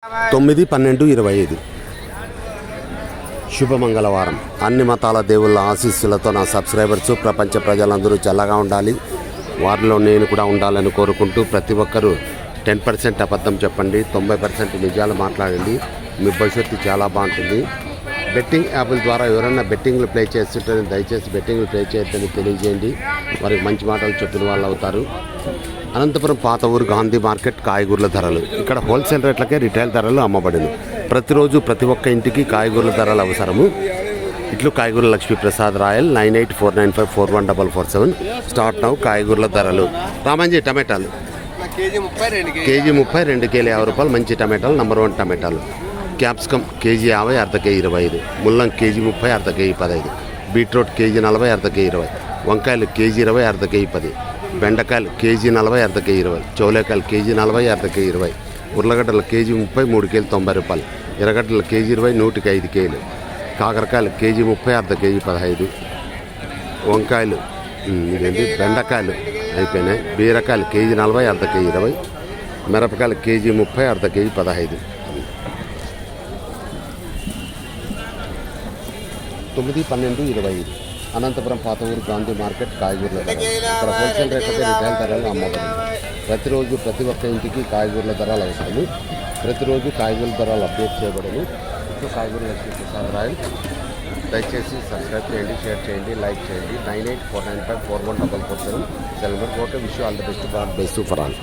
9/12/25 శుభమంగళవారం. అన్ని మతాల దేవుళ్ళ ఆశీస్సులతో నా సబ్స్క్రైబర్స్ ప్రపంచ ప్రజలందరూ చల్లగా ఉండాలి, వారిలో నేను కూడా ఉండాలని కోరుకుంటూ ప్రతి ఒక్కరూ 10% అబద్ధం చెప్పండి, 90% నిజాలు మాట్లాడండి. మీ భవిష్యత్తు చాలా బాగుంటుంది. బెట్టింగ్ యాప్ల ద్వారా ఎవరైనా బెట్టింగ్లు ప్లే చేస్తుంటే దయచేసి బెట్టింగ్లు ప్లే చేయొద్దని తెలియజేయండి. వారికి మంచి మాటలు చెప్పిన వాళ్ళు అవుతారు. అనంతపురం పాత ఊరు గాంధీ మార్కెట్ కాయగూరల ధరలు. ఇక్కడ హోల్సేల్ రేట్లకే రిటైల్ ధరలు అమ్మబడును. ప్రతిరోజు ప్రతి ఒక్క ఇంటికి కాయగూరల ధరలు అవసరము. ఇట్లు కాయగూరల లక్ష్మీప్రసాద్ రాయల్ 9849541447 స్టార్ట్ నౌ. కాయగూరల ధరలు. రామంజీ టమాటాలు కేజీ 30, 2 కేజీ 50 రూపాయలు. మంచి టమాటాలు, నంబర్ 1 టమాటాలు. క్యాప్సికమ్ కేజీ 50, అర్ధ కేజీ 25. ముల్లం కేజీ 30, అర్ధ కేజీ 15. బీట్రూట్ కేజీ 40, అర్ధ కేజీ 20. వంకాయలు కేజీ 20, అర్ధ కేజీ 10. బెండకాయలు కేజీ 40, అర్ధ కేజీ 20. చౌలేకాయలు కేజీ 40, అర్ధ కేజీ 20. ఉర్లగడ్డలు కేజీ 30, 3 కేజీలు 90 రూపాయలు. ఎర్రగడ్డలు కేజీ 20, 100కి 5 కేజీలు. కాకరకాయలు కేజీ 30, అర్ధ కేజీ 15. వంకాయలు ఇదేంటి బెండకాయలు అయిపోయినాయి. బీరకాయలు కేజీ 40, అర్ధ కేజీ 20. మిరపకాయలు కేజీ 30, అర్ధ కేజీ 15. 9/12/25 అనంతపురం పాత ఊరు గాంధీ మార్కెట్ కాయగూరల ధర. ఇక్కడ హోల్సేల్ రేట్లకే రిటైల్ ధరలు అమ్మబడింది. ప్రతిరోజు ప్రతి ఒక్క ఇంటికి కాయగూరల ధరలు అవసరము. ప్రతిరోజు కాయగూరల ధరలు అప్డేట్ చేయబడను. ఇప్పుడు కాయగూరల లక్ష్మీప్రసాద్ రాయల్. దయచేసి సబ్స్క్రైబ్ చేయండి, షేర్ చేయండి, లైక్ చేయండి. 9849541447 cell number. Okay, wish you all the best. God bless you for all.